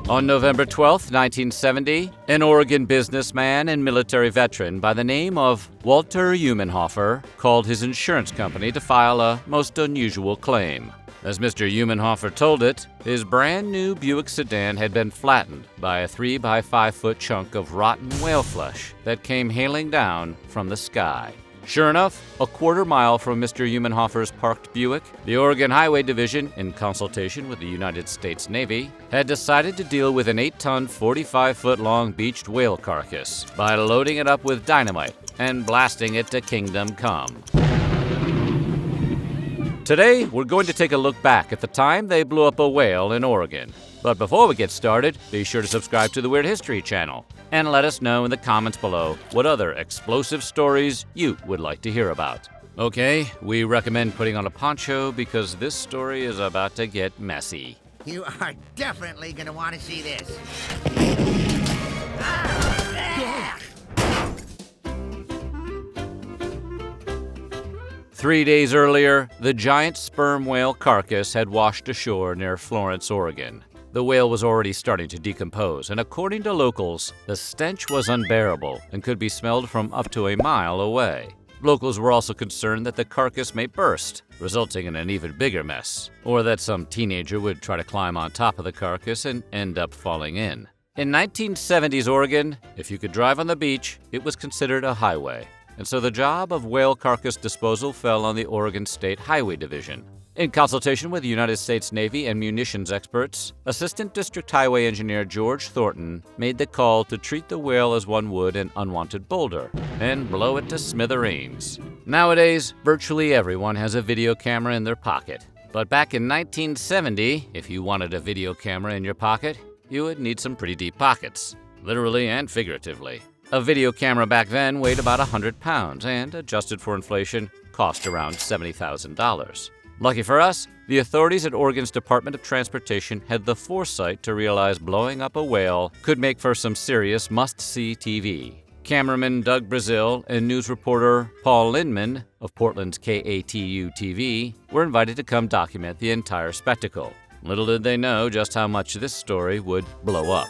On November 12, 1970, an Oregon businessman and military veteran by the name of Walter Humenhofer called his insurance company to file a most unusual claim. As Mr. Humenhofer told it, his brand new Buick sedan had been flattened by a 3 by 5 foot chunk of rotten whale flesh that came hailing down from the sky. Sure enough, a quarter-mile from Mr. Humenhofer's parked Buick, the Oregon Highway Division, in consultation with the United States Navy, had decided to deal with an 8-ton, 45-foot-long beached whale carcass by loading it up with dynamite and blasting it to kingdom come. Today, we're going to take a look back at the time they blew up a whale in Oregon. But before we get started, be sure to subscribe to the Weird History channel and let us know in the comments below what other explosive stories you would like to hear about. Okay, we recommend putting on a poncho because this story is about to get messy. You are definitely going to want to see this. 3 days earlier, the giant sperm whale carcass had washed ashore near Florence, Oregon. The whale was already starting to decompose, and according to locals, the stench was unbearable and could be smelled from up to a mile away. Locals were also concerned that the carcass may burst, resulting in an even bigger mess, or that some teenager would try to climb on top of the carcass and end up falling in. In 1970s Oregon, if you could drive on the beach, it was considered a highway, and so the job of whale carcass disposal fell on the Oregon State Highway Division. In consultation with the United States Navy and munitions experts, Assistant District Highway Engineer George Thornton made the call to treat the whale as one would an unwanted boulder and blow it to smithereens. Nowadays, virtually everyone has a video camera in their pocket. But back in 1970, if you wanted a video camera in your pocket, you would need some pretty deep pockets, literally and figuratively. A video camera back then weighed about 100 pounds and, adjusted for inflation, cost around $70,000. Lucky for us, the authorities at Oregon's Department of Transportation had the foresight to realize blowing up a whale could make for some serious must-see TV. Cameraman Doug Brazil and news reporter Paul Lindman of Portland's KATU-TV were invited to come document the entire spectacle. Little did they know just how much this story would blow up.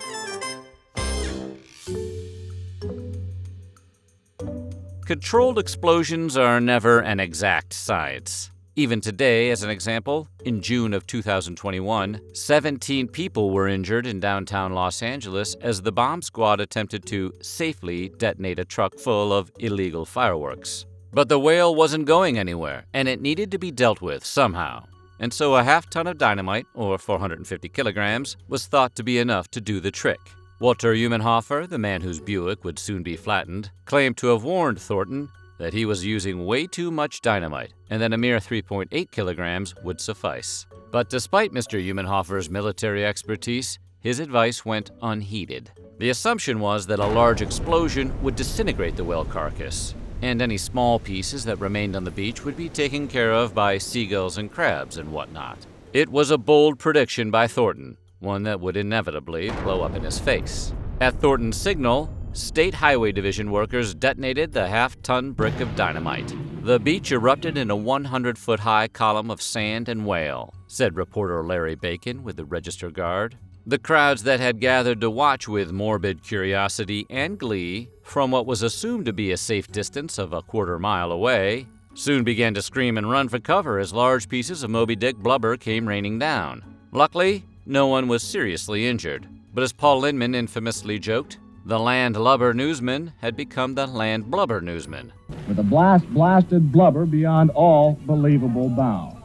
Controlled explosions are never an exact science. Even today, as an example, in June of 2021, 17 people were injured in downtown Los Angeles as the bomb squad attempted to safely detonate a truck full of illegal fireworks. But the whale wasn't going anywhere, and it needed to be dealt with somehow. And so a half-ton of dynamite, or 450 kilograms, was thought to be enough to do the trick. Walter Humenhofer, the man whose Buick would soon be flattened, claimed to have warned Thornton that he was using way too much dynamite and that a mere 3.8 kilograms would suffice. But despite Mr. Humenhofer's military expertise, his advice went unheeded. The assumption was that a large explosion would disintegrate the whale carcass, and any small pieces that remained on the beach would be taken care of by seagulls and crabs and whatnot. It was a bold prediction by Thornton, one that would inevitably blow up in his face. At Thornton's signal, State Highway Division workers detonated the half-ton brick of dynamite. The beach erupted in a 100-foot-high column of sand and whale, said reporter Larry Bacon with the Register Guard. The crowds that had gathered to watch with morbid curiosity and glee from what was assumed to be a safe distance of a quarter-mile away soon began to scream and run for cover as large pieces of Moby Dick blubber came raining down. Luckily, no one was seriously injured, but as Paul Lindman infamously joked, the land lubber newsman had become the land blubber newsman. With a blasted blubber beyond all believable bounds.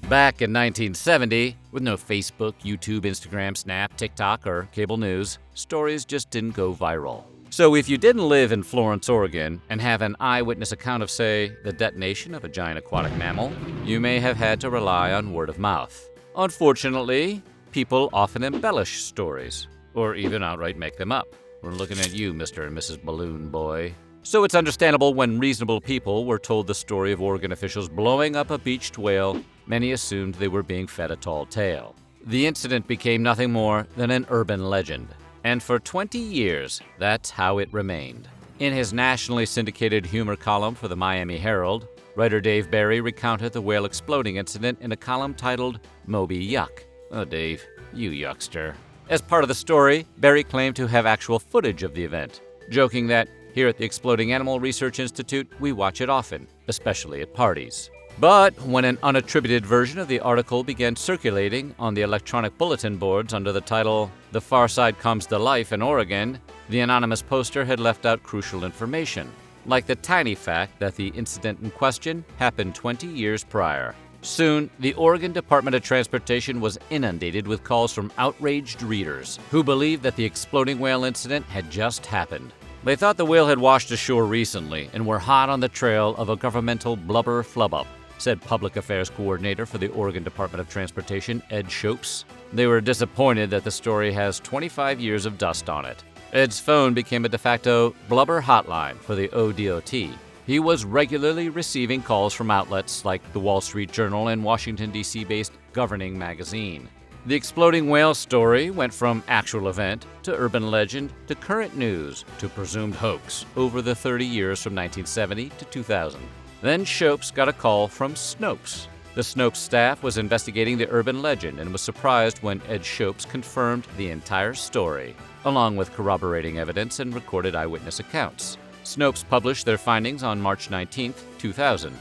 Back in 1970, with no Facebook, YouTube, Instagram, Snap, TikTok, or cable news, stories just didn't go viral. So if you didn't live in Florence, Oregon, and have an eyewitness account of, say, the detonation of a giant aquatic mammal, you may have had to rely on word of mouth. Unfortunately, people often embellish stories, or even outright make them up. We're looking at you, Mr. and Mrs. Balloon Boy. So it's understandable when reasonable people were told the story of Oregon officials blowing up a beached whale, many assumed they were being fed a tall tale. The incident became nothing more than an urban legend. And for 20 years, that's how it remained. In his nationally syndicated humor column for the Miami Herald, Writer Dave Barry recounted the whale exploding incident in a column titled Moby Yuck. Oh, Dave, you yuckster. As part of the story, Barry claimed to have actual footage of the event, joking that here at the Exploding Animal Research Institute, we watch it often, especially at parties. But when an unattributed version of the article began circulating on the electronic bulletin boards under the title, "The Far Side Comes to Life in Oregon," the anonymous poster had left out crucial information, like the tiny fact that the incident in question happened 20 years prior. Soon, the Oregon Department of Transportation was inundated with calls from outraged readers who believed that the exploding whale incident had just happened. They thought the whale had washed ashore recently and were hot on the trail of a governmental blubber flub-up, said Public Affairs Coordinator for the Oregon Department of Transportation, Ed Shopes. They were disappointed that the story has 25 years of dust on it. Ed's phone became a de facto blubber hotline for the ODOT. He was regularly receiving calls from outlets like the Wall Street Journal and Washington, D.C.-based Governing Magazine. The exploding whale story went from actual event to urban legend to current news to presumed hoax over the 30 years from 1970 to 2000. Then Shopes got a call from Snopes. The Snopes staff was investigating the urban legend and was surprised when Ed Shopes confirmed the entire story, along with corroborating evidence and recorded eyewitness accounts. Snopes published their findings on March 19, 2000,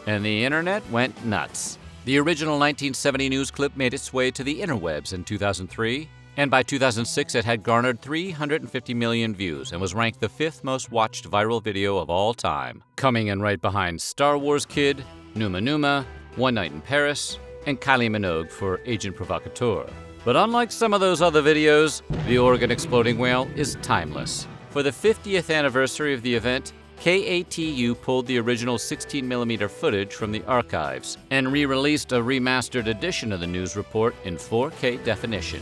and the internet went nuts. The original 1970 news clip made its way to the interwebs in 2003, and by 2006 it had garnered 350 million views and was ranked the 5th most watched viral video of all time, coming in right behind Star Wars Kid, Numa Numa, One Night in Paris, and Kylie Minogue for Agent Provocateur. But unlike some of those other videos, the Oregon exploding whale is timeless. For the 50th anniversary of the event, KATU pulled the original 16mm footage from the archives and re-released a remastered edition of the news report in 4K definition.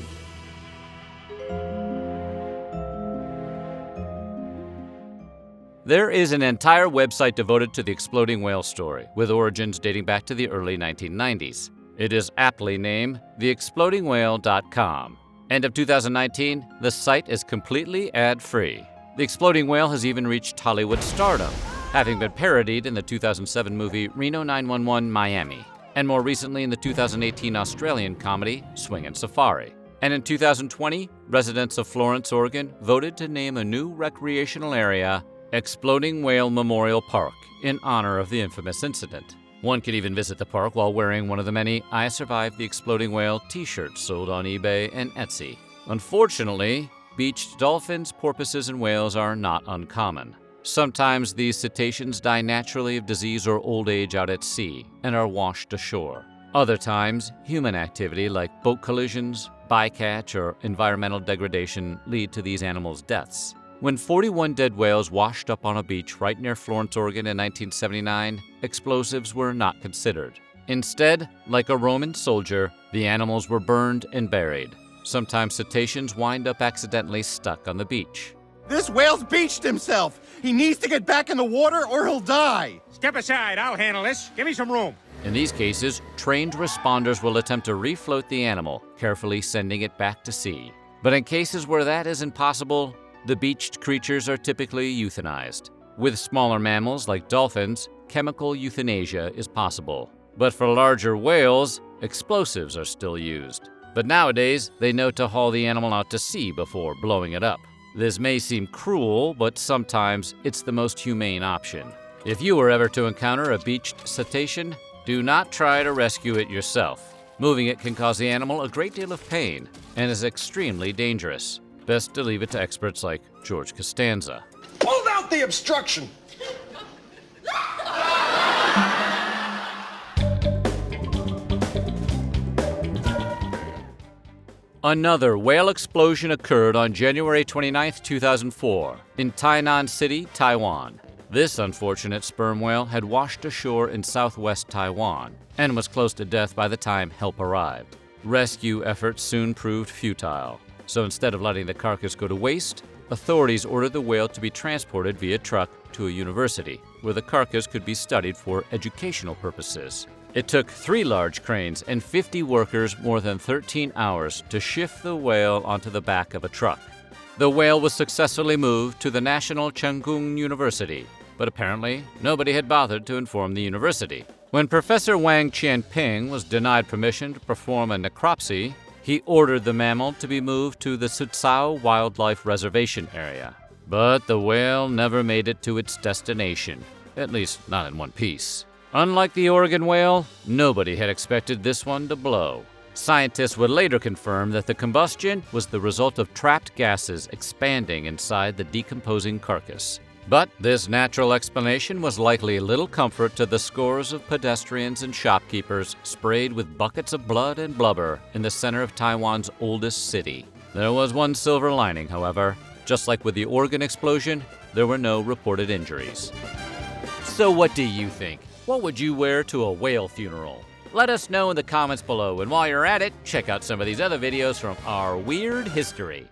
There is an entire website devoted to the exploding whale story, with origins dating back to the early 1990s. It is aptly named theexplodingwhale.com. End of 2019, the site is completely ad-free. The exploding whale has even reached Hollywood stardom, having been parodied in the 2007 movie Reno 911 Miami, and more recently in the 2018 Australian comedy Swingin' Safari. And in 2020, residents of Florence, Oregon voted to name a new recreational area Exploding Whale Memorial Park in honor of the infamous incident. One can even visit the park while wearing one of the many I Survived the Exploding Whale t-shirts sold on eBay and Etsy. Unfortunately, beached dolphins, porpoises, and whales are not uncommon. Sometimes these cetaceans die naturally of disease or old age out at sea and are washed ashore. Other times, human activity like boat collisions, bycatch, or environmental degradation lead to these animals' deaths. When 41 dead whales washed up on a beach right near Florence, Oregon in 1979, explosives were not considered. Instead, like a Roman soldier, the animals were burned and buried. Sometimes cetaceans wind up accidentally stuck on the beach. This whale's beached himself. He needs to get back in the water or he'll die. Step aside, I'll handle this. Give me some room. In these cases, trained responders will attempt to refloat the animal, carefully sending it back to sea. But in cases where that isn't possible, the beached creatures are typically euthanized. With smaller mammals like dolphins, chemical euthanasia is possible. But for larger whales, explosives are still used. But nowadays, they know to haul the animal out to sea before blowing it up. This may seem cruel, but sometimes it's the most humane option. If you were ever to encounter a beached cetacean, do not try to rescue it yourself. Moving it can cause the animal a great deal of pain and is extremely dangerous. Best to leave it to experts like George Costanza. Hold out the obstruction. Another whale explosion occurred on January 29, 2004, in Tainan City, Taiwan. This unfortunate sperm whale had washed ashore in southwest Taiwan and was close to death by the time help arrived. Rescue efforts soon proved futile. So instead of letting the carcass go to waste, authorities ordered the whale to be transported via truck to a university, where the carcass could be studied for educational purposes. It took 3 large cranes and 50 workers more than 13 hours to shift the whale onto the back of a truck. The whale was successfully moved to the National Cheng Kung University, but apparently nobody had bothered to inform the university. When Professor Wang Qianping was denied permission to perform a necropsy, he ordered the mammal to be moved to the Sutsao Wildlife Reservation area. But the whale never made it to its destination, at least not in one piece. Unlike the Oregon whale, nobody had expected this one to blow. Scientists would later confirm that the combustion was the result of trapped gases expanding inside the decomposing carcass. But this natural explanation was likely little comfort to the scores of pedestrians and shopkeepers sprayed with buckets of blood and blubber in the center of Taiwan's oldest city. There was one silver lining, however. Just like with the Oregon explosion, there were no reported injuries. So what do you think? What would you wear to a whale funeral? Let us know in the comments below, and while you're at it, check out some of these other videos from our weird history.